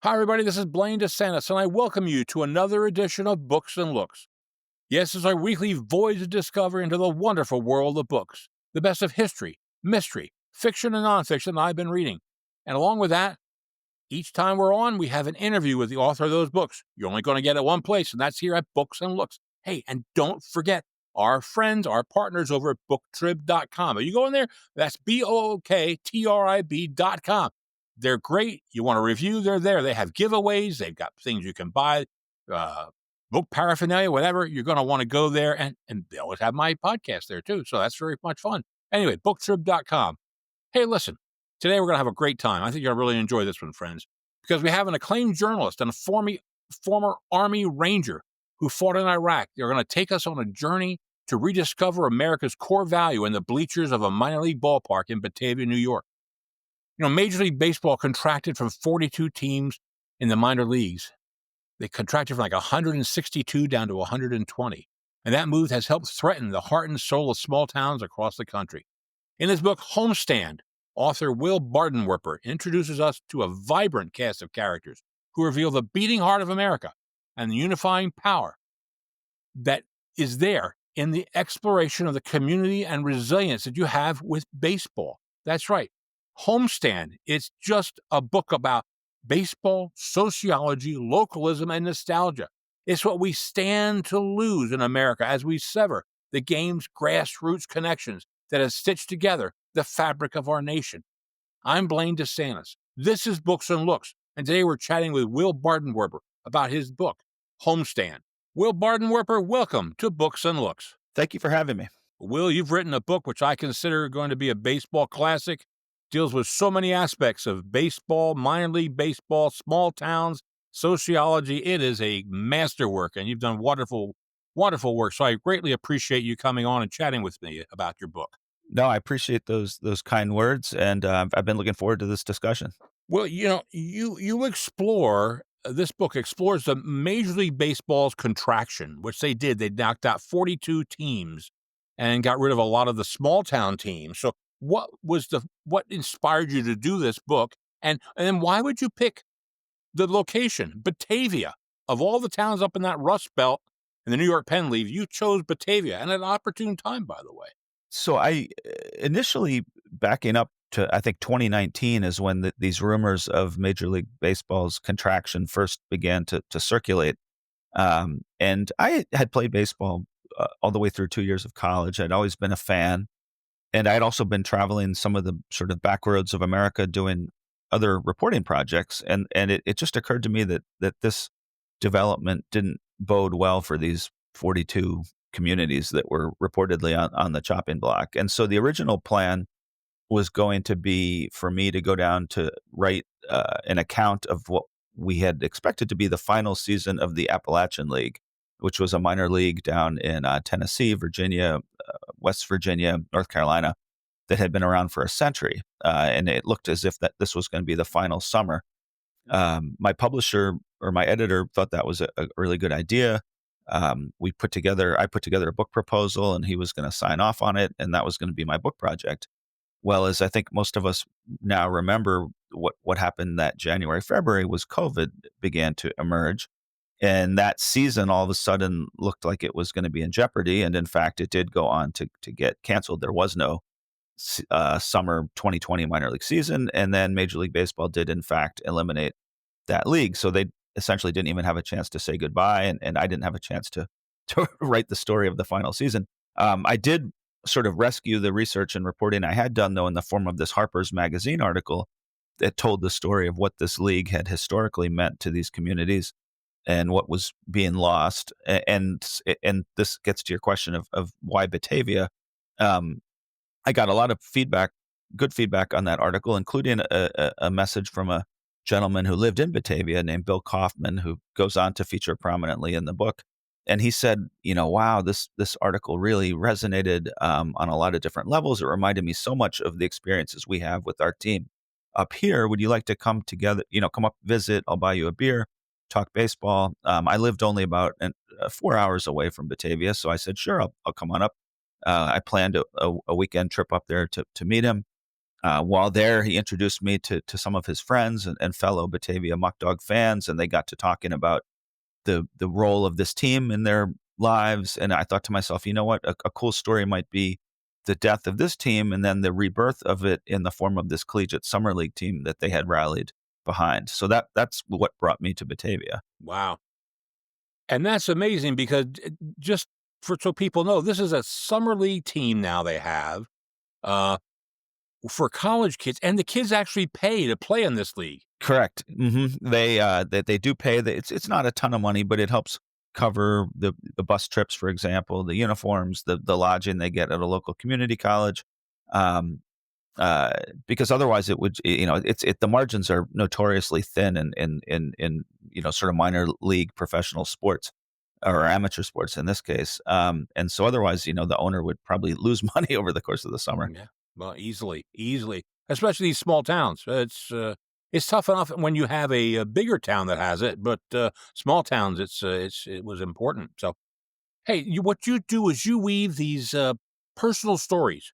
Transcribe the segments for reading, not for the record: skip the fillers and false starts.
Hi, everybody. This is Blaine DeSantis, and I welcome you to another edition of Books and Looks. Yes, it's our weekly voyage of discovery into the wonderful world of books, the best of history, mystery, fiction, and nonfiction that I've been reading. And along with that, each time we're on, we have an interview with the author of those books. You're only going to get it one place, and that's here at Books and Looks. Hey, and don't forget our friends, our partners over at booktrib.com. Are you going there? That's BOOKTRIB.com. They're great. You want a review? They're there. They have giveaways. They've got things you can buy, book paraphernalia, whatever. You're going to want to go there. And they always have my podcast there, too. So that's very much fun. Anyway, booktrib.com. Hey, listen, today we're going to have a great time. I think you're going to really enjoy this one, friends, because we have an acclaimed journalist and a former Army Ranger who fought in Iraq. They're going to take us on a journey to rediscover America's core value in the bleachers of a minor league ballpark in Batavia, New York. Major League Baseball contracted from 42 teams in the minor leagues. They contracted from like 162 down to 120. And that move has helped threaten the heart and soul of small towns across the country. In his book, Homestand, author Will Bardenwerper introduces us to a vibrant cast of characters who reveal the beating heart of America and the unifying power that is there in the exploration of the community and resilience that you have with baseball. That's right. Homestand, it's just a book about baseball, sociology, localism, and nostalgia. It's what we stand to lose in America as we sever the game's grassroots connections that have stitched together the fabric of our nation. I'm Blaine DeSantis. This is Books and Looks, and today we're chatting with Will Bardenwerper about his book, Homestand. Will Bardenwerper, welcome to Books and Looks. Thank you for having me. Will, you've written a book which I consider going to be a baseball classic. Deals with so many aspects of baseball, minor league baseball, small towns, sociology. It is a masterwork, and you've done wonderful, wonderful work. So I greatly appreciate you coming on and chatting with me about your book. No, I appreciate those kind words, and I've been looking forward to this discussion. Well, you explore, this book explores the Major League Baseball's contraction, which they did. They knocked out 42 teams and got rid of a lot of the small town teams. So what inspired you to do this book? And then why would you pick the location, Batavia? Of all the towns up in that Rust Belt in the New York Penn League, you chose Batavia, and at an opportune time, by the way. So I initially, backing up to, I think 2019 is when these rumors of Major League Baseball's contraction first began to circulate. And I had played baseball all the way through 2 years of college. I'd always been a fan. And I'd also been traveling some of the sort of back roads of America doing other reporting projects. And it just occurred to me that this development didn't bode well for these 42 communities that were reportedly on the chopping block. And so the original plan was going to be for me to go down to write an account of what we had expected to be the final season of the Appalachian League, which was a minor league down in Tennessee, Virginia, West Virginia, North Carolina, that had been around for a century. And it looked as if that this was going to be the final summer. My publisher or my editor thought that was a really good idea. I put together a book proposal, and he was going to sign off on it, and that was going to be my book project. Well, as I think most of us now remember, what happened that January, February was COVID began to emerge. And that season all of a sudden looked like it was going to be in jeopardy. And in fact, it did go on to get canceled. There was no summer 2020 minor league season. And then Major League Baseball did, in fact, eliminate that league. So they essentially didn't even have a chance to say goodbye. And I didn't have a chance to write the story of the final season. I did sort of rescue the research and reporting I had done, though, in the form of this Harper's Magazine article that told the story of what this league had historically meant to these communities and what was being lost. And this gets to your question of why Batavia. I got a lot of feedback, good feedback on that article, including a message from a gentleman who lived in Batavia named Bill Kaufman, who goes on to feature prominently in the book. And he said, wow, this article really resonated on a lot of different levels. It reminded me so much of the experiences we have with our team up here. Would you like to come together, come up, visit? I'll buy you a beer, talk baseball. I lived only about 4 hours away from Batavia. So I said, sure, I'll come on up. I planned a weekend trip up there to meet him. While there, he introduced me to some of his friends and fellow Batavia Muckdog fans, and they got to talking about the role of this team in their lives. And I thought to myself, you know what, a cool story might be the death of this team and then the rebirth of it in the form of this collegiate summer league team that they had rallied behind. So that's what brought me to Batavia. Wow. And that's amazing because just so people know, this is a summer league team now they have uh, for college kids, and the kids actually pay to play in this league. Correct. They do pay. It's not a ton of money, but it helps cover the bus trips, for example, the uniforms, the lodging they get at a local community college. Um, uh, because otherwise it would, the margins are notoriously thin in sort of minor league professional sports or amateur sports in this case. And so otherwise, the owner would probably lose money over the course of the summer. Yeah, well, easily, especially these small towns. It's tough enough when you have a bigger town that has it, but small towns, it was important. So, hey, what you do is you weave these personal stories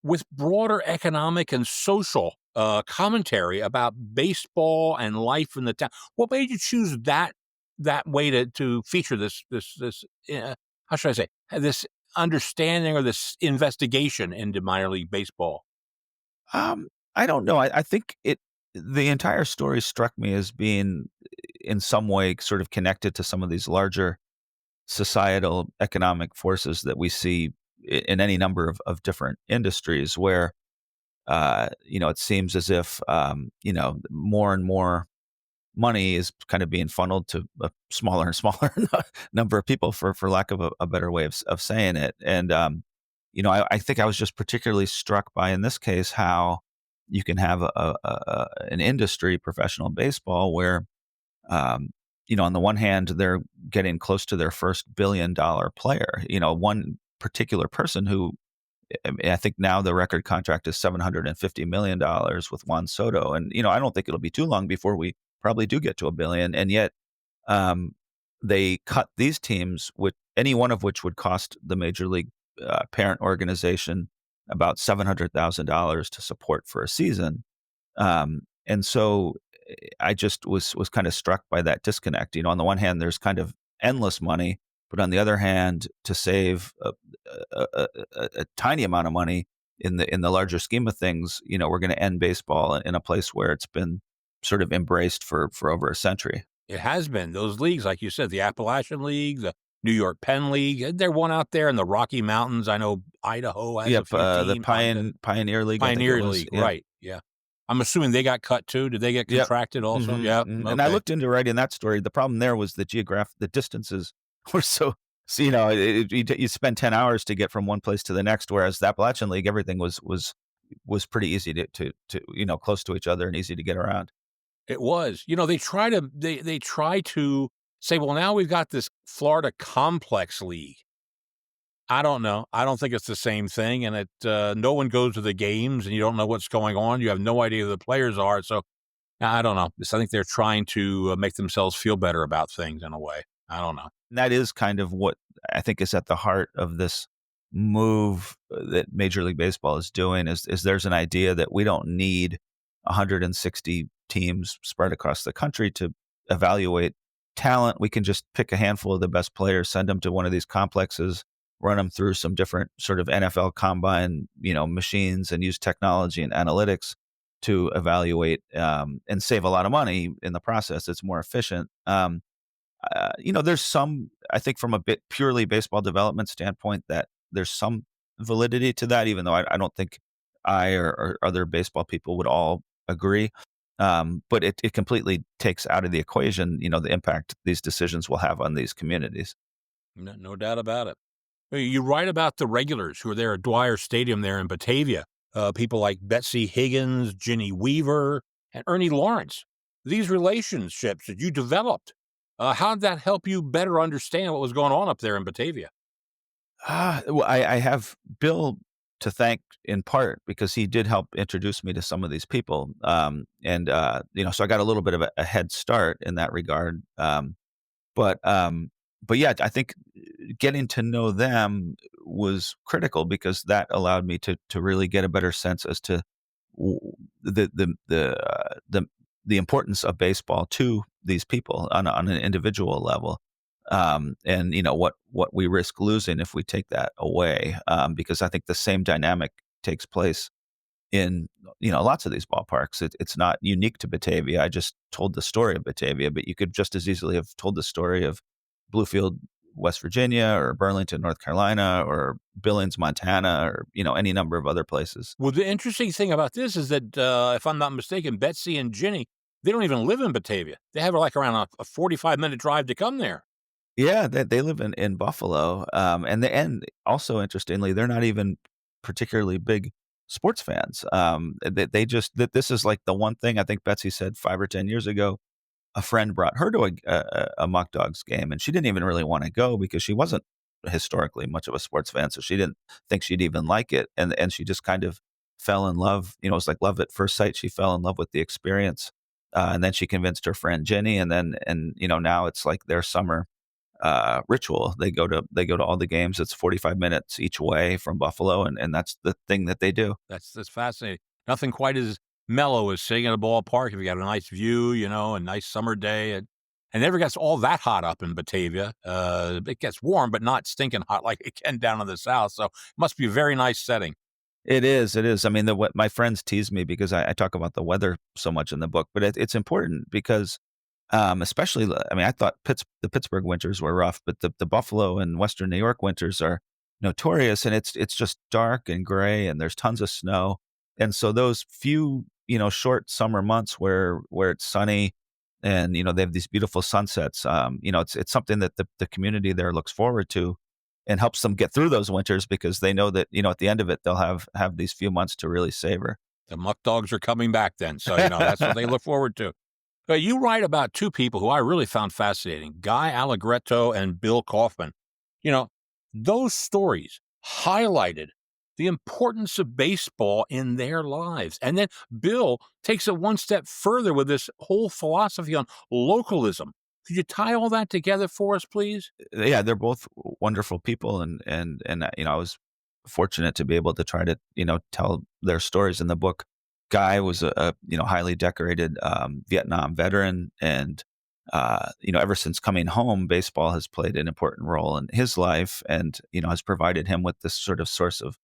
with broader economic and social commentary about baseball and life in the town. What made you choose that way to feature this how should I say, this understanding or this investigation into minor league baseball? Um, I don't know. I think the entire story struck me as being in some way sort of connected to some of these larger societal economic forces that we see in any number of different industries where it seems as if more and more money is kind of being funneled to a smaller and smaller number of people, for lack of a better way of saying it. And I think I was just particularly struck by, in this case, how you can have an industry, professional baseball, where on the one hand they're getting close to their first $1 billion player. One particular person who, I mean, I think now the record contract is $750 million with Juan Soto, and I don't think it'll be too long before we probably do get to a billion. And yet, um, they cut these teams, with any one of which would cost the major league parent organization about $700,000 to support for a season. And so I just was kind of struck by that disconnect. On the one hand, there's kind of endless money, but on the other hand, to save a tiny amount of money in the larger scheme of things, we're going to end baseball in a place where it's been sort of embraced for over a century. It has been those leagues, like you said, the Appalachian League, the New York Penn League. They're one out there in the Rocky Mountains. I know Idaho has a Yep, few the teams. Pioneer League, I think it Pioneer was. League, Yeah. right? Yeah, I'm assuming they got cut too. Did they get Yep. contracted also? Mhm, Yeah. mhm, and I Okay. looked into writing that story. The problem there was the distances were so, you spend 10 hours to get from one place to the next, whereas the Appalachian League, everything was pretty easy to close to each other and easy to get around. It was. They try to say, well, now we've got this Florida Complex League. I don't know. I don't think it's the same thing, and no one goes to the games, and you don't know what's going on. You have no idea who the players are. So I don't know. I think they're trying to make themselves feel better about things in a way. I don't know. And that is kind of what I think is at the heart of this move that Major League Baseball is doing is there's an idea that we don't need 160 teams spread across the country to evaluate talent. We can just pick a handful of the best players, send them to one of these complexes, run them through some different sort of NFL combine, machines, and use technology and analytics to evaluate and save a lot of money in the process. It's more efficient. There's some, I think, from a bit purely baseball development standpoint, that there's some validity to that, even though I don't think I or other baseball people would all agree. But it completely takes out of the equation, the impact these decisions will have on these communities. No doubt about it. You write about the regulars who are there at Dwyer Stadium there in Batavia, people like Betsy Higgins, Ginny Weaver, and Ernie Lawrence. These relationships that you developed, how did that help you better understand what was going on up there in Batavia? Well, I have Bill to thank in part because he did help introduce me to some of these people. So I got a little bit of a head start in that regard. But but yeah, I think getting to know them was critical because that allowed me to really get a better sense as to w- the importance of baseball to these people on an individual level, and what we risk losing if we take that away, because I think the same dynamic takes place in lots of these ballparks. It's not unique to Batavia. I just told the story of Batavia, but you could just as easily have told the story of Bluefield, West Virginia, or Burlington, North Carolina, or Billings, Montana, or any number of other places. Well, the interesting thing about this is that, if I'm not mistaken, Betsy and Ginny, they don't even live in Batavia. They have, like, around a 45-minute drive to come there. Yeah, they live in Buffalo, and also interestingly, they're not even particularly big sports fans. They just that this is like the one thing I think Betsy said 5 or 10 years ago. A friend brought her to a Muckdogs game, and she didn't even really want to go because she wasn't historically much of a sports fan, so she didn't think she'd even like it, and she just kind of fell in love. It was like love at first sight. She fell in love with the experience, and then she convinced her friend Jenny, and now it's like their summer ritual. They go to all the games. It's 45 minutes each way from Buffalo, and that's the thing that they do. That's fascinating. Nothing quite as mellow as sitting at a ballpark if you got a nice view, a nice summer day. And never gets all that hot up in Batavia. It gets warm, but not stinking hot like it can down in the south. So it must be a very nice setting. It is. It is. I mean, what my friends tease me because I talk about the weather so much in the book, but it's important because, especially, I mean, I thought the Pittsburgh winters were rough, but the Buffalo and Western New York winters are notorious, and it's just dark and gray, and there's tons of snow, and so those few short summer months where it's sunny, and they have these beautiful sunsets. It's something that the community there looks forward to and helps them get through those winters because they know that at the end of it they'll have these few months to really savor. The Muckdogs are coming back then. So, that's what they look forward to. You write about two people who I really found fascinating, Guy Allegretto and Bill Kaufman. You know, those stories highlighted the importance of baseball in their lives. And then Bill takes it one step further with this whole philosophy on localism. Could you tie all that together for us, please? Yeah, they're both wonderful people, I was fortunate to be able to try to tell their stories in the book. Guy was a highly decorated Vietnam veteran, and ever since coming home, baseball has played an important role in his life, and has provided him with this sort of source of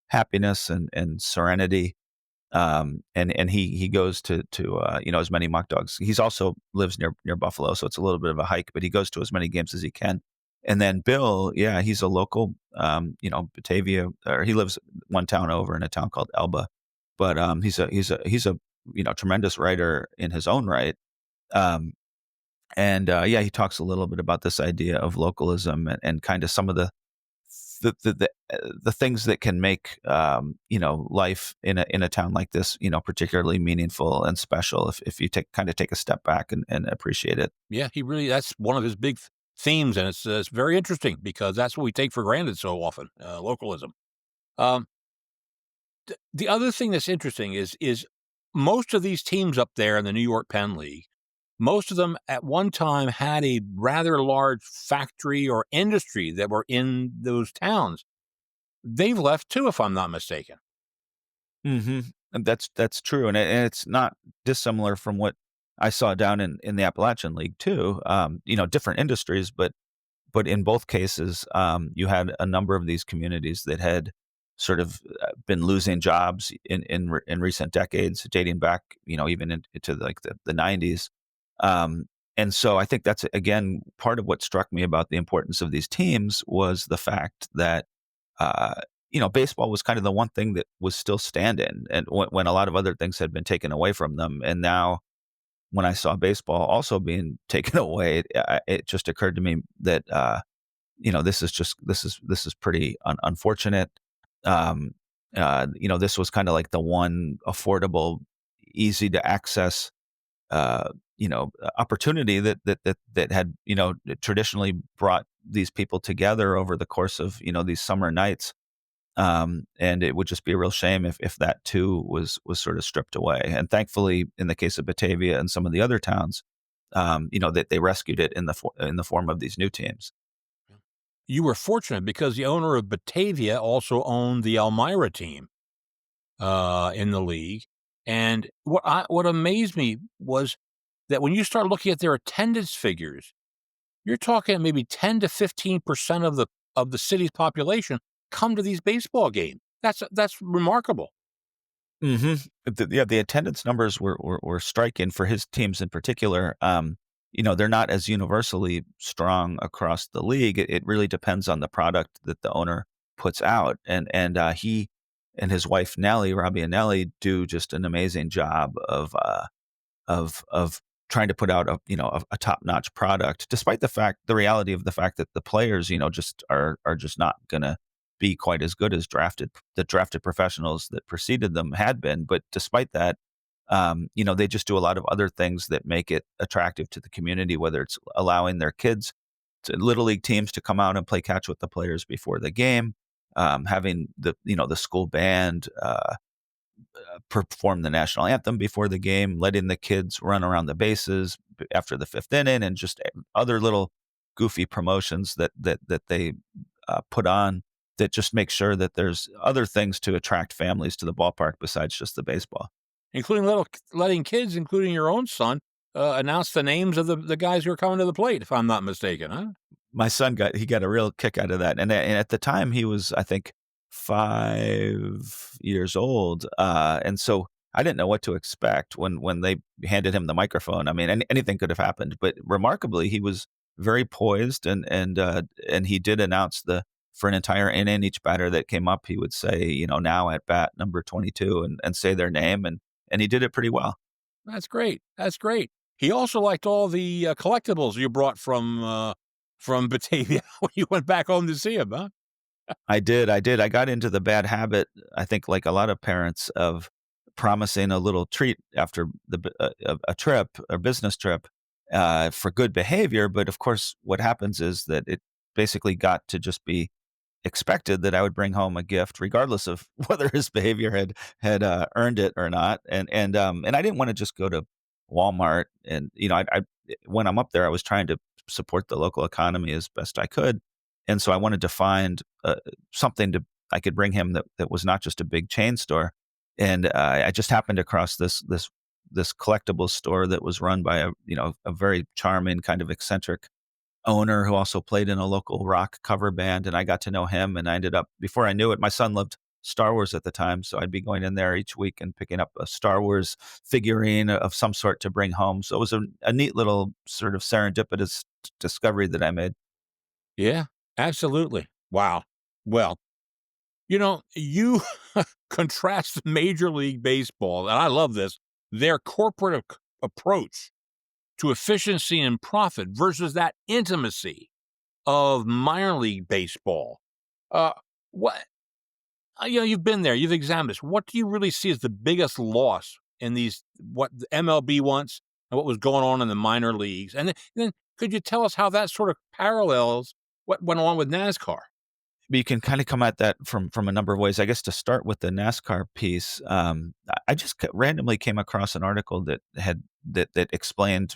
happiness and serenity. And he goes to as many mock dogs. He's also lives near Buffalo, so it's a little bit of a hike, but he goes to as many games as he can. And then Bill, yeah, he's a local, Batavia, or he lives one town over in a town called Elba, but he's a tremendous writer in his own right. Um, and Yeah, he talks a little bit about this idea of localism and kind of some of the things that can make life in a town like this particularly meaningful and special if you take a step back and appreciate it. Yeah, that's one of his big themes. And it's very interesting because that's what we take for granted so often, localism. Um, the other thing that's interesting is most of these teams up there in the New York Penn League, most of them at one time had a rather large factory or industry that were in those towns. They've left too, if I'm not mistaken. Hmm. And that's true, and it's not dissimilar from what I saw down in the Appalachian League too. Different industries, but in both cases, you had a number of these communities that had sort of been losing jobs in recent decades, dating back, even into like the 90s. And so I think that's again part of what struck me about the importance of these teams was the fact that uh, baseball was kind of the one thing that was still standing, and when a lot of other things had been taken away from them, and now when I saw baseball also being taken away, it just occurred to me that this is pretty unfortunate. Um, this was kind of like the one affordable, easy to access, opportunity that had traditionally brought these people together over the course of these summer nights. And it would just be a real shame if that too was sort of stripped away. And thankfully, in the case of Batavia and some of the other towns, that they rescued it in the form of these new teams. You were fortunate because the owner of Batavia also owned the Elmira team in the league. And what amazed me was that when you start looking at their attendance figures, you're talking maybe 10 to 15% of the city's population come to these baseball games. That's remarkable. Mhm. Yeah, the attendance numbers were striking for his teams in particular. They're not as universally strong across the league. It really depends on the product that the owner puts out, and he and his wife Nellie, Robbie and Nellie, do just an amazing job of trying to put out a top notch product, despite the reality of the fact that the players just are just not gonna be quite as good as the drafted professionals that preceded them had been. But despite that, they just do a lot of other things that make it attractive to the community, whether it's allowing their kids to little league teams to come out and play catch with the players before the game, having the school band perform the national anthem before the game, letting the kids run around the bases after the fifth inning, and just other little goofy promotions that they put on that just make sure that there's other things to attract families to the ballpark besides just the baseball. Including letting kids, including your own son, announce the names of the guys who are coming to the plate, if I'm not mistaken, huh? My son got a real kick out of that, and at the time he was, I think, 5 years old, and so I didn't know what to expect when they handed him the microphone. I mean, anything could have happened, but remarkably, he was very poised, and he did announce the for an entire inning. Each batter that came up, he would say, now at bat number 22, and say their name, and he did it pretty well. That's great. That's great. He also liked all the collectibles you brought from Batavia when you went back home to see him, huh? I got into the bad habit, I think, like a lot of parents, of promising a little treat after a trip, a business trip, for good behavior. But of course, what happens is that it basically got to just be expected that I would bring home a gift, regardless of whether his behavior had earned it or not. And I didn't want to just go to Walmart, and I when I'm up there, I was trying to support the local economy as best I could, and so I wanted to find something to I could bring him that was not just a big chain store. And I just happened across this collectibles store that was run by a very charming, kind of eccentric owner who also played in a local rock cover band, and I got to know him, and I ended up, before I knew it, my son loved Star Wars at the time, so I'd be going in there each week and picking up a Star Wars figurine of some sort to bring home. So it was a neat little sort of serendipitous discovery that I made. Yeah, absolutely. Wow. Well, you contrast Major League Baseball, and I love this, their corporate approach to efficiency and profit versus that intimacy of minor league baseball. Uh, what you've been there, you've examined this. What do you really see as the biggest loss in these what the MLB wants and what was going on in the minor leagues? And then could you tell us how that sort of parallels what went on with NASCAR? But you can kind of come at that from a number of ways. I guess to start with the NASCAR piece, I just randomly came across an article that explained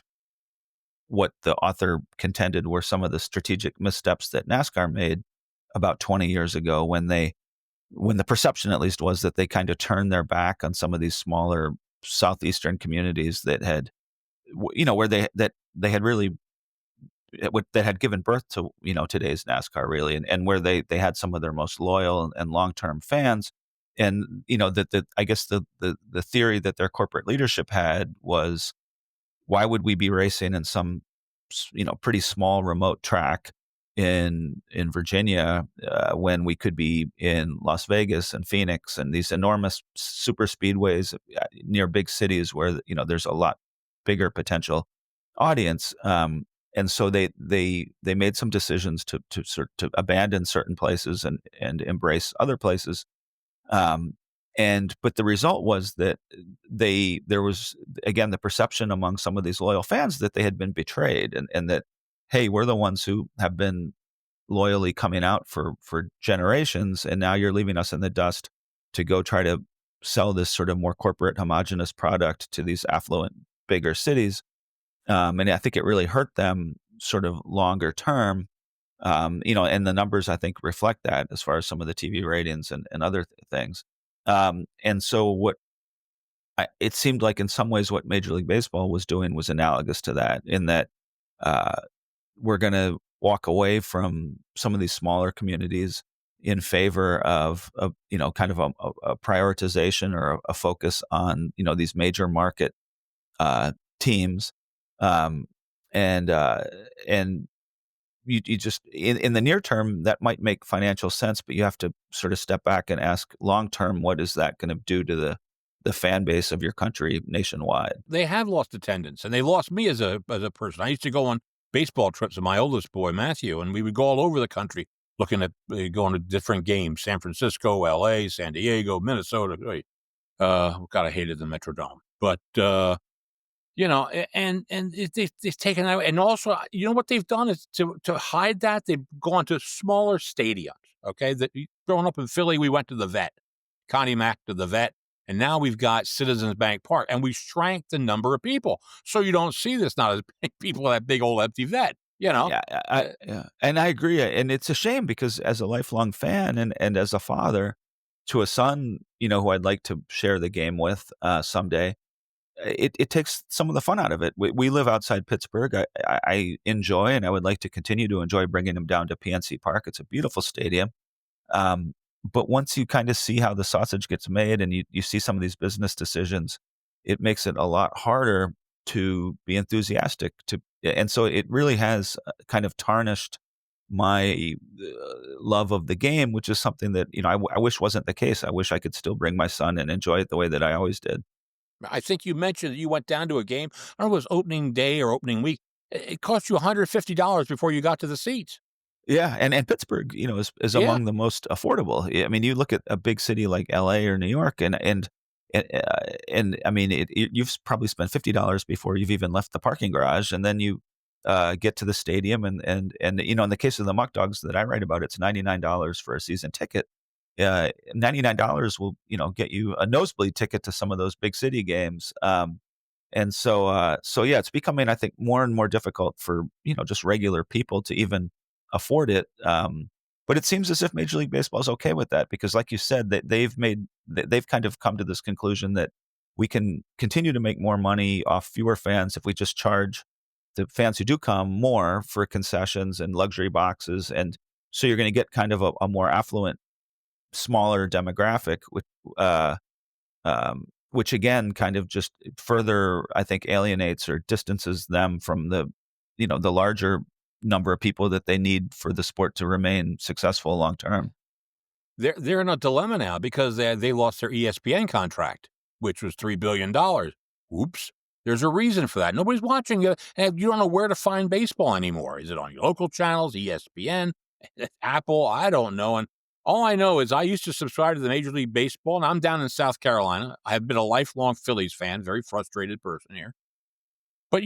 what the author contended were some of the strategic missteps that NASCAR made about 20 years ago, when the perception at least was that they kind of turned their back on some of these smaller southeastern communities that had where they had really that had given birth to today's NASCAR, really, and where they had some of their most loyal and long-term fans. And that I guess the theory that their corporate leadership had was, why would we be racing in some pretty small remote track in Virginia, when we could be in Las Vegas and Phoenix and these enormous super speedways near big cities where there's a lot bigger potential audience. And so they made some decisions to abandon certain places and embrace other places. Um, but the result was that there was, again, the perception among some of these loyal fans that they had been betrayed, and that, hey, we're the ones who have been loyally coming out for generations, and now you're leaving us in the dust to go try to sell this sort of more corporate homogenous product to these affluent bigger cities. And I think it really hurt them sort of longer term. And the numbers, I think, reflect that as far as some of the TV ratings and other things. And so it seemed like in some ways what Major League Baseball was doing was analogous to that, in that uh, we're going to walk away from some of these smaller communities in favor of kind of a prioritization or a focus on these major market uh, teams, um, and uh, and you just in the near term that might make financial sense, but you have to sort of step back and ask long term, what is that going to do to the fan base of your country nationwide? They have lost attendance, and they lost me as a person. I used to go on baseball trips with my oldest boy, Matthew, and we would go all over the country looking at going to different games: San Francisco, L.A., San Diego, Minnesota. God, I hated the Metrodome, but they've taken that away. And also, what they've done is to hide that, they've gone to smaller stadiums, okay? Growing up in Philly, we went to the Vet, Connie Mack to the Vet, and now we've got Citizens Bank Park, and we shrank the number of people. So you don't see this, not as many people at that big old empty Vet, you know? Yeah, Uh, yeah, and I agree, and it's a shame because as a lifelong fan and as a father to a son, who I'd like to share the game with someday, it takes some of the fun out of it. We live outside Pittsburgh. I enjoy, and I would like to continue to enjoy bringing him down to PNC Park. It's a beautiful stadium. Um, but once you kind of see how the sausage gets made and you see some of these business decisions, it makes it a lot harder to be enthusiastic and so it really has kind of tarnished my love of the game, which is something that, I wish wasn't the case. I wish I could still bring my son and enjoy it the way that I always did. I think you mentioned that you went down to a game. I don't know if it was opening day or opening week. It cost you $150 before you got to the seats. Yeah, and Pittsburgh, is Yeah. among the most affordable. I mean, you look at a big city like LA or New York, and I mean, you've probably spent $50 before you've even left the parking garage, and then you get to the stadium, and in the case of the Muckdogs that I write about, it's $99 for a season ticket. $99 will get you a nosebleed ticket to some of those big city games. And so yeah, it's becoming, I think, more and more difficult for just regular people to even afford it. But it seems as if Major League Baseball is okay with that because, like you said, that they've kind of come to this conclusion that we can continue to make more money off fewer fans if we just charge the fans who do come more for concessions and luxury boxes, and so you're going to get kind of a more affluent, smaller demographic, uh, which again kind of just further, I think, alienates or distances them from the larger number of people that they need for the sport to remain successful long term. They're in a dilemma now because they lost their ESPN contract, which was $3 billion. Oops. There's a reason for that. Nobody's watching it, and you don't know where to find baseball anymore. Is it on your local channels, ESPN, Apple? I don't know. And all I know is I used to subscribe to the Major League Baseball, and I'm down in South Carolina. I have been a lifelong Phillies fan, very frustrated person here. But,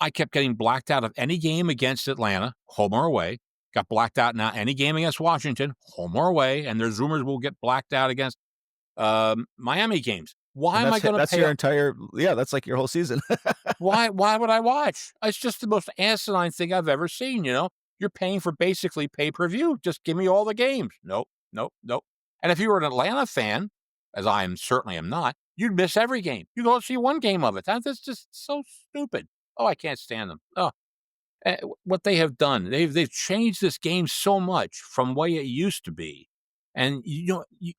I kept getting blacked out of any game against Atlanta, home or away. Got blacked out now any game against Washington, home or away. And there's rumors we'll get blacked out against Miami games. Why And am I that's going to that's pay? your entire yeah, that's like your whole season. Why would I watch? It's just the most asinine thing I've ever seen. You're paying for basically pay-per-view. Just give me all the games. Nope, nope, nope. And if you were an Atlanta fan, as I am certainly am not, you'd miss every game. You go see one game of it. That's just so stupid. Oh, I can't stand them. Oh, what they have done, they've changed this game so much from the way it used to be. And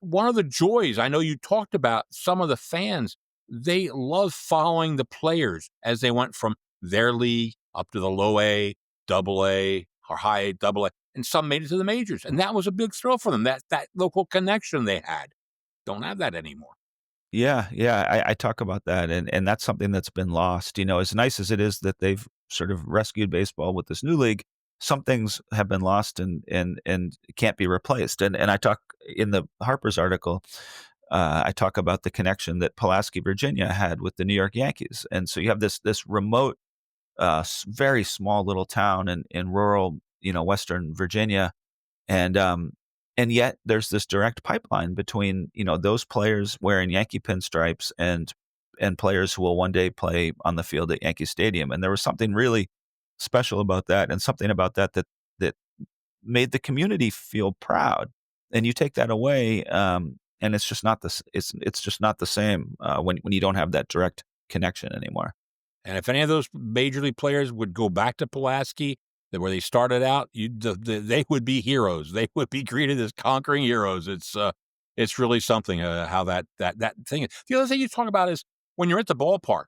one of the joys, I know you talked about some of the fans, they love following the players as they went from their league up to the low A, double A, or high A, double A, and some made it to the majors. And that was a big thrill for them. That local connection they had. Don't have that anymore. Yeah, yeah, I talk about that, and that's something that's been lost. As nice as it is that they've sort of rescued baseball with this new league, some things have been lost and can't be replaced. And I talk in the Harper's article, I talk about the connection that Pulaski, Virginia, had with the New York Yankees, and so you have this remote, very small little town in rural, Western Virginia, and and yet there's this direct pipeline between those players wearing Yankee pinstripes and players who will one day play on the field at Yankee Stadium. And there was something really special about that, and something about that made the community feel proud. And you take that away, and it's just not it's just not the same when you don't have that direct connection anymore. And if any of those major league players would go back to Pulaski, where they started out, they would be heroes. They would be greeted as conquering heroes. It's really something how that thing is. The other thing you talk about is when you're at the ballpark.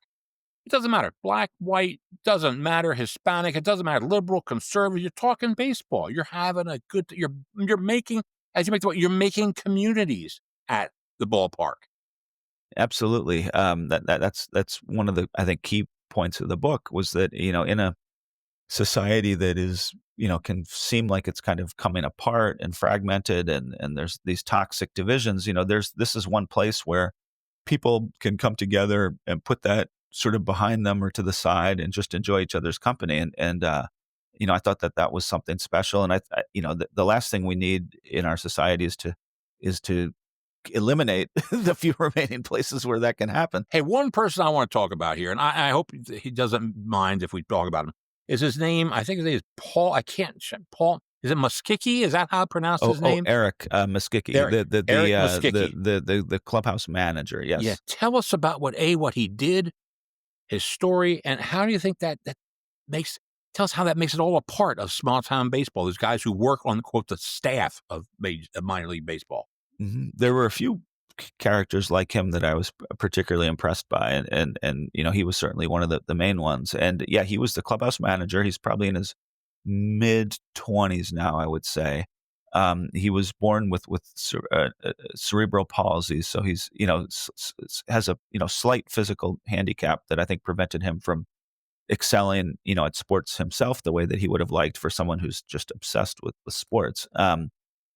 It doesn't matter. Black, white, doesn't matter. Hispanic, it doesn't matter. Liberal, conservative. You're talking baseball. You're having a good. You're making as you make the you're making communities at the ballpark. Absolutely. That's one of the, I think, key points of the book was that, in a society that is, can seem like it's kind of coming apart and fragmented and there's these toxic divisions, this is one place where people can come together and put that sort of behind them or to the side and just enjoy each other's company. I thought that that was something special. And the last thing we need in our society is to eliminate the few remaining places where that can happen. Hey, one person I want to talk about here, and I hope he doesn't mind if we talk about him. Is his name? I think his name is Paul. I can't. Paul. Is it Muskicki? Is that how I pronounce his name? Eric Muskicki, Eric, Eric Muskicki. The clubhouse manager. Yeah. Yes. Tell us about what he did, his story, and how do you think that makes? Tell us how that makes it all a part of small town baseball. Those guys who work on quote the staff of minor league baseball. There were a few characters like him that I was particularly impressed by, and he was certainly one of the main ones. And yeah, he was the clubhouse manager. He's probably in his mid-20s now, I would say. He was born with cerebral palsy, so he's has a slight physical handicap that I think prevented him from excelling at sports himself the way that he would have liked for someone who's just obsessed with sports.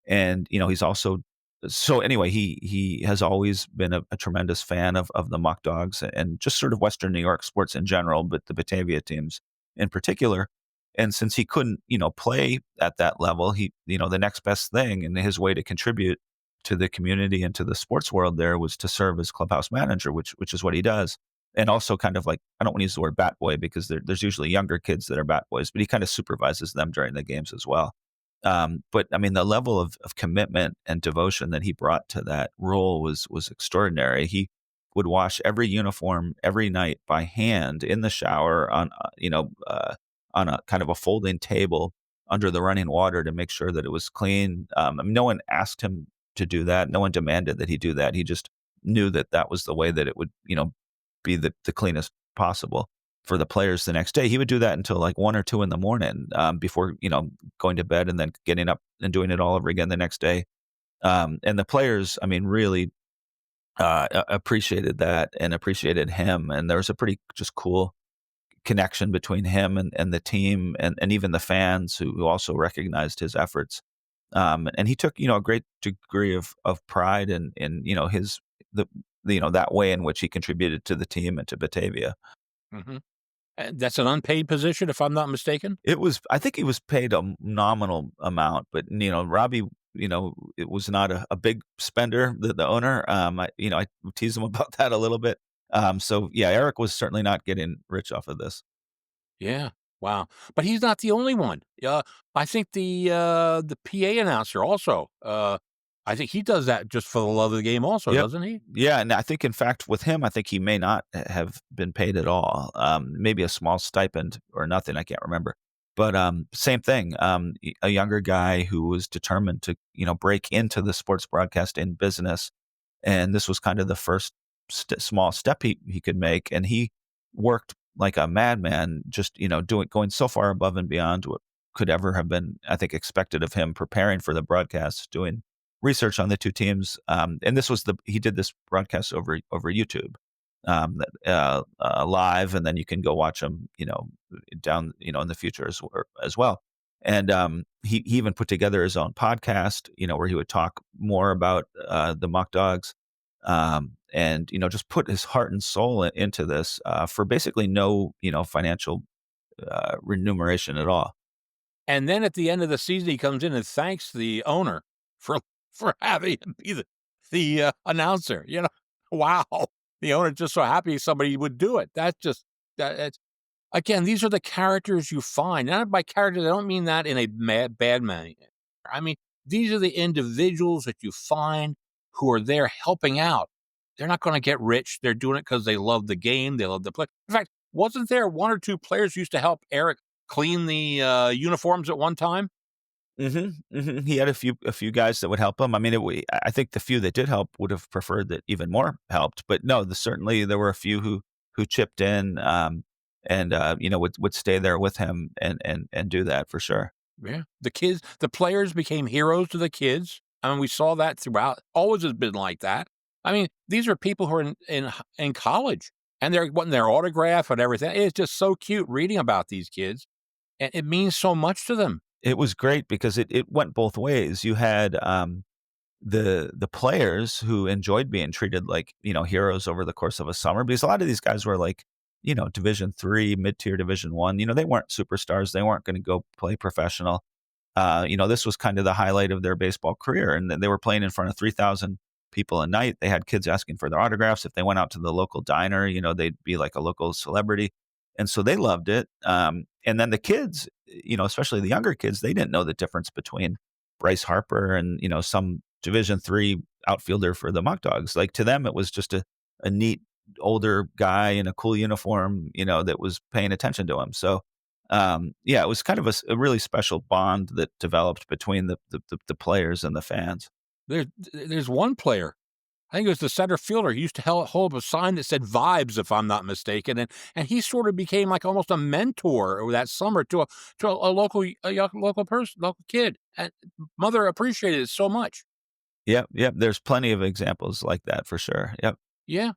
And he's also so anyway, he has always been a tremendous fan of the Muckdogs and just sort of Western New York sports in general, but the Batavia teams in particular. And since he couldn't, play at that level, the next best thing and his way to contribute to the community and to the sports world there was to serve as clubhouse manager, which is what he does. And also kind of like, I don't want to use the word bat boy because there's usually younger kids that are bat boys, but he kind of supervises them during the games as well. But I mean, the level of commitment and devotion that he brought to that role was extraordinary. He would wash every uniform every night by hand in the shower on a kind of a folding table under the running water to make sure that it was clean. I mean, no one asked him to do that. No one demanded that he do that. He just knew that that was the way that it would, be the cleanest possible for the players the next day. He would do that until like 1 or 2 in the morning before, going to bed and then getting up and doing it all over again the next day. And the players, I mean, really appreciated that and appreciated him. And there was a pretty just cool connection between him and the team and even the fans who also recognized his efforts. And he took, a great degree of pride in that way in which he contributed to the team and to Batavia. Mm-hmm. That's an unpaid position, if I'm not mistaken. I think he was paid a nominal amount, but Robbie, it was not a big spender, the owner. I tease him about that a little bit. So yeah, Eric was certainly not getting rich off of this. Yeah. Wow. But he's not the only one. I think the PA announcer also, I think he does that just for the love of the game also, Yep. doesn't he? Yeah, and I think in fact with him, I think he may not have been paid at all. Maybe a small stipend or nothing. I can't remember. But same thing. A younger guy who was determined to break into the sports broadcasting business, and this was kind of the first small step he could make, and he worked like a madman, just going so far above and beyond what could ever have been, I think, expected of him, preparing for the broadcast, doing research on the two teams. And this was he did this broadcast over YouTube, live, and then you can go watch them, down, in the future as well. And he even put together his own podcast, where he would talk more about the Muckdogs, and just put his heart and soul into this for basically no financial remuneration at all. And then at the end of the season, he comes in and thanks the owner for having him be the announcer. Wow, the owner just so happy somebody would do it. That's again, these are the characters you find. Not by characters, I don't mean that in a bad manner. I mean, these are the individuals that you find who are there helping out, they're not going to get rich. They're doing it because they love the game. They love the play. In fact, wasn't there one or two players who used to help Eric clean the uniforms at one time? He had a few guys that would help him. I mean, I think the few that did help would have preferred that even more helped, but no, certainly there were a few who chipped in, and would stay there with him and do that for sure. Yeah. The players became heroes to the kids. I mean, we saw that throughout. Always has been like that. I mean, these are people who are in college and they're wanting their autograph and everything. It's just so cute reading about these kids, and it means so much to them. It was great because it went both ways. You had, the players who enjoyed being treated like, heroes over the course of a summer, because a lot of these guys were like, Division 3, mid-tier Division 1. They weren't superstars. They weren't gonna go play professional. This was kind of the highlight of their baseball career, and they were playing in front of 3,000 people a night. They had kids asking for their autographs. If they went out to the local diner, they'd be like a local celebrity, and so they loved it. And then the kids, especially the younger kids, they didn't know the difference between Bryce Harper and some Division 3 outfielder for the Muckdogs. Like, to them, it was just a neat older guy in a cool uniform, that was paying attention to him. So yeah, it was kind of a really special bond that developed between the players and the fans. There's one player, I think it was the center fielder. He used to hold up a sign that said "Vibes," if I'm not mistaken, and he sort of became like almost a mentor over that summer to a local person, local kid. And mother appreciated it so much. Yep, yep. There's plenty of examples like that for sure. Yep. Yeah,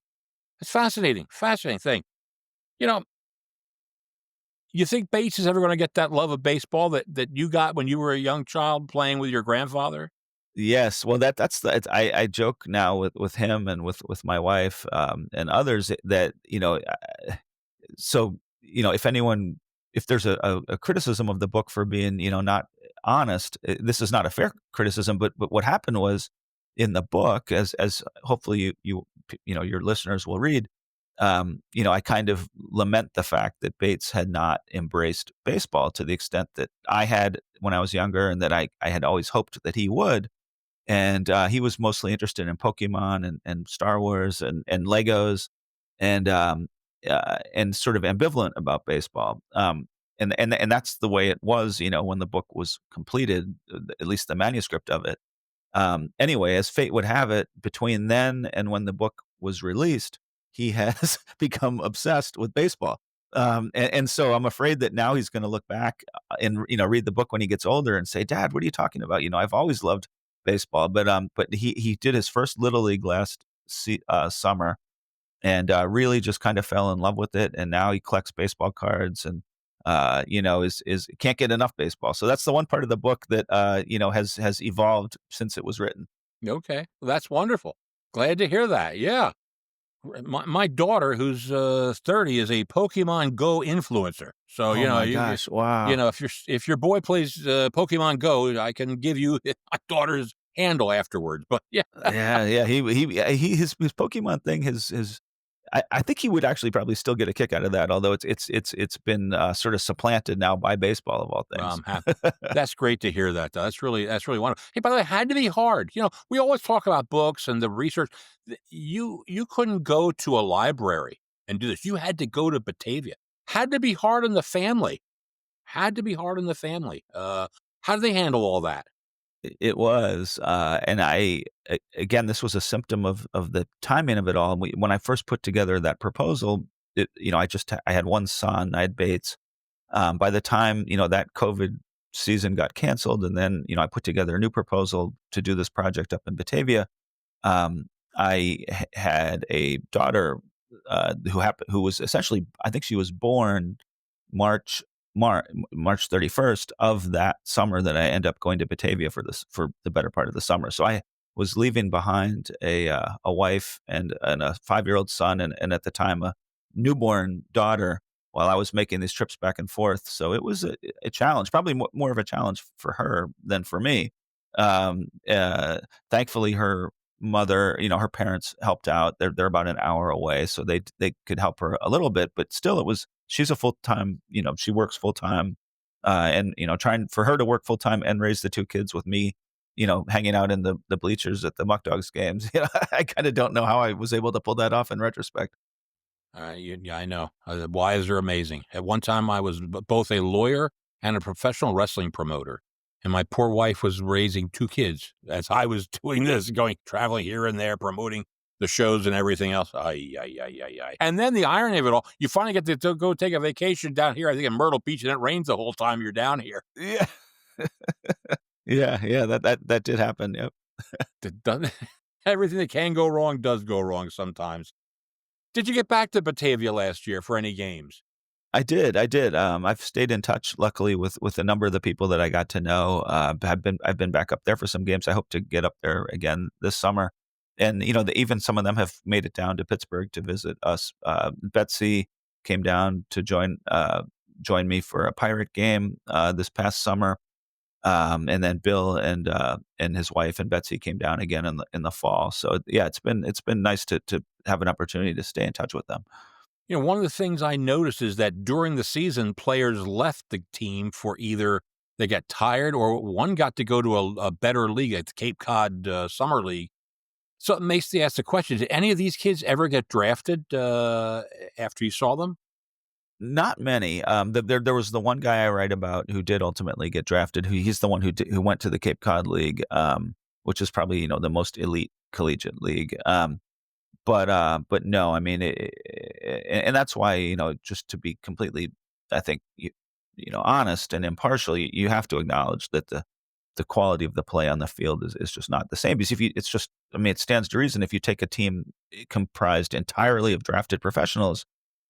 it's fascinating, fascinating thing. You know, you think Bates is ever going to get that love of baseball that you got when you were a young child playing with your grandfather? Yes. Well, I joke now with him and with my wife, and others, that, so, if there's a criticism of the book for being, not honest, this is not a fair criticism, but what happened was, in the book, as hopefully your listeners will read, I kind of lament the fact that Bates had not embraced baseball to the extent that I had when I was younger, and that I had always hoped that he would. And he was mostly interested in Pokemon and Star Wars and Legos, and and sort of ambivalent about baseball. And that's the way it was, when the book was completed, at least the manuscript of it. Anyway, as fate would have it, between then and when the book was released, he has become obsessed with baseball. And so I'm afraid that now he's going to look back, and read the book when he gets older and say, "Dad, what are you talking about? I've always loved baseball." But he did his first little league last summer, and really just kind of fell in love with it. And now he collects baseball cards, and is can't get enough baseball. So that's the one part of the book that has evolved since it was written. Okay, well, that's wonderful. Glad to hear that. Yeah. My daughter, who's 30, is a Pokemon Go influencer. So Oh my gosh! Wow. if your boy plays Pokemon Go, I can give you my daughter's handle afterwards. But yeah, Yeah, yeah. His Pokemon thing has I think he would actually probably still get a kick out of that, although it's been sort of supplanted now by baseball, of all well, things. I'm happy. That's great to hear that, though. That's really wonderful. Hey, by the way, it had to be hard. We always talk about books and the research. You couldn't go to a library and do this. You had to go to Batavia. Had to be hard on the family. Had to be hard on the family. How do they handle all that? It was, and again, this was a symptom of the timing of it all. When I first put together that proposal, I had one son, I had Bates. By the time, that COVID season got canceled, and then, I put together a new proposal to do this project up in Batavia. Had a daughter, who was essentially, I think she was born March March 31st of that summer that I end up going to Batavia for the better part of the summer. So I was leaving behind a wife and a 5-year-old son, and at the time a newborn daughter, while I was making these trips back and forth. So it was a challenge, probably more of a challenge for her than for me. Um, uh, Thankfully, her mother, her parents helped out. They're about an hour away, so they could help her a little bit. But still, she's a full time. She works full time, and trying for her to work full time and raise the two kids with me, hanging out in the bleachers at the Muckdogs games. I kind of don't know how I was able to pull that off in retrospect. Yeah, I know. Wives are amazing. At one time, I was both a lawyer and a professional wrestling promoter. And my poor wife was raising 2 kids as I was doing this, traveling here and there, promoting the shows and everything else. Ay, ay, ay, ay, ay. And then the irony of it all, you finally get to go take a vacation down here, I think in Myrtle Beach, and it rains the whole time you're down here. Yeah. Yeah, that did happen. Yep. Everything that can go wrong does go wrong sometimes. Did you get back to Batavia last year for any games? I did. I did. I've stayed in touch, luckily, with a number of the people that I got to know. I've been back up there for some games. I hope to get up there again this summer. And even some of them have made it down to Pittsburgh to visit us. Betsy came down to join me for a Pirate game this past summer. And then Bill and his wife and Betsy came down again in the fall. So yeah, it's been nice to have an opportunity to stay in touch with them. One of the things I noticed is that during the season, players left the team for either they got tired or one got to go to a better league, at the Cape Cod Summer League. So it makes me ask the question, did any of these kids ever get drafted after you saw them? Not many. There was the one guy I write about who did ultimately get drafted. He's the one who went to the Cape Cod League, which is probably the most elite collegiate league. But no, I mean, and that's why just to be completely, I think honest and impartial, you have to acknowledge that the quality of the play on the field is just not the same. Because it's just, I mean, it stands to reason if you take a team comprised entirely of drafted professionals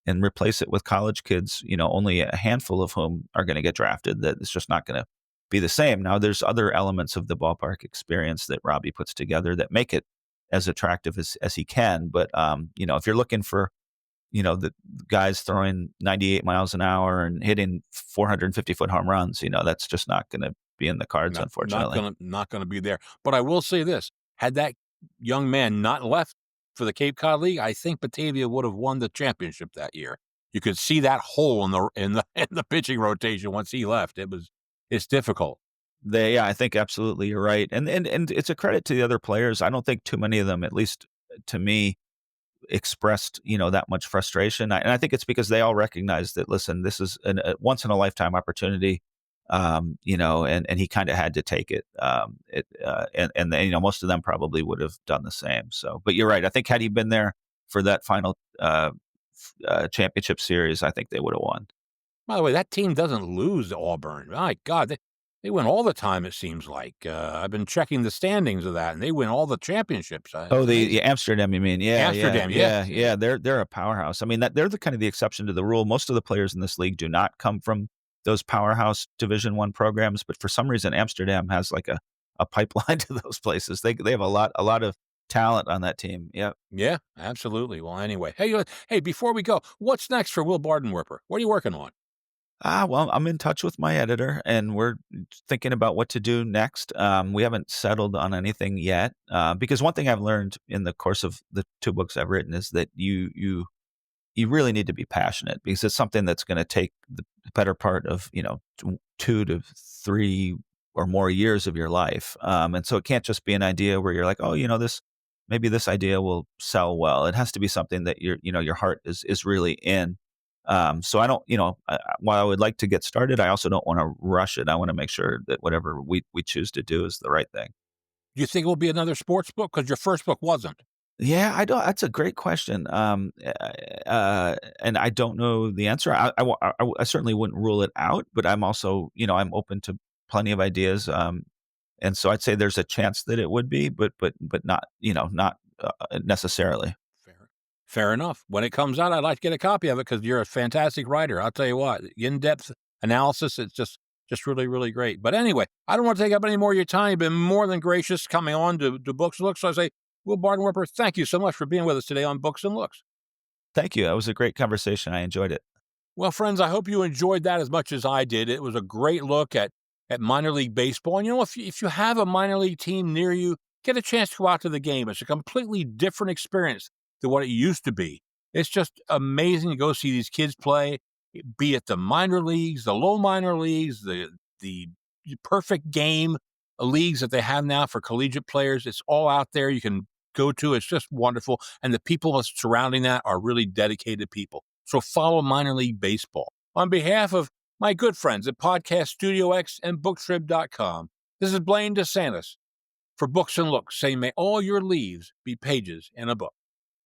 and replace it with college kids, only a handful of whom are going to get drafted, that it's just not going to be the same. Now, there's other elements of the ballpark experience that Robbie puts together that make it as attractive as he can. But, if you're looking for, the guys throwing 98 miles an hour and hitting 450-foot home runs, that's just not going to be in the cards, unfortunately. Not gonna be there. But I will say this: had that young man not left for the Cape Cod League, I think Batavia would have won the championship that year. You could see that hole in the pitching rotation once he left. It's difficult. Yeah, I think absolutely you're right. And it's a credit to the other players. I don't think too many of them, at least to me, expressed, that much frustration. And I think it's because they all recognize that, listen, this is a once in a lifetime opportunity. And he kind of had to take it. And then, most of them probably would have done the same. So, but you're right. I think had he been there for that final championship series, I think they would have won. By the way, that team doesn't lose to Auburn. My God, they win all the time, it seems like. I've been checking the standings of that, and they win all the championships. Oh, Amsterdam, you mean? Yeah, Amsterdam, yeah, yes. yeah. They're a powerhouse. I mean, they're the kind of the exception to the rule. Most of the players in this league do not come from those powerhouse Division I programs, but for some reason, Amsterdam has like a pipeline to those places. They have a lot of talent on that team. Yeah. Yeah, absolutely. Well, anyway, hey, before we go, what's next for Will Bardenwerper? What are you working on? Well, I'm in touch with my editor, and we're thinking about what to do next. We haven't settled on anything yet, because one thing I've learned in the course of the 2 books I've written is that you really need to be passionate, because it's something that's going to take the better part of 2 to 3 or more years of your life, and so it can't just be an idea where you're like, oh, maybe this idea will sell well. It has to be something that your heart is really in. So I don't, while I would like to get started, I also don't want to rush it. I want to make sure that whatever we choose to do is the right thing. Do you think it will be another sports book? Because your first book wasn't. Yeah, I don't. That's a great question. And I don't know the answer. I certainly wouldn't rule it out, but I'm also, I'm open to plenty of ideas. And so I'd say there's a chance that it would be, but not, not necessarily. Fair enough. When it comes out, I'd like to get a copy of it because you're a fantastic writer. I'll tell you what, in-depth analysis, it's just really, really great. But anyway, I don't want to take up any more of your time. You've been more than gracious coming on to Books and Looks. So I say, Will Bardenwerper, thank you so much for being with us today on Books and Looks. Thank you. That was a great conversation. I enjoyed it. Well, friends, I hope you enjoyed that as much as I did. It was a great look at minor league baseball. And if you have a minor league team near you, get a chance to go out to the game. It's a completely different experience than what it used to be. It's just amazing to go see these kids play, be it the minor leagues, the low minor leagues, the perfect game, leagues that they have now for collegiate players. It's all out there. You can go to. It's just wonderful. And the people surrounding that are really dedicated people. So follow minor league baseball. On behalf of my good friends at Podcast Studio X and Booktrib.com, this is Blaine DeSantis for Books and Looks, saying may all your leaves be pages in a book.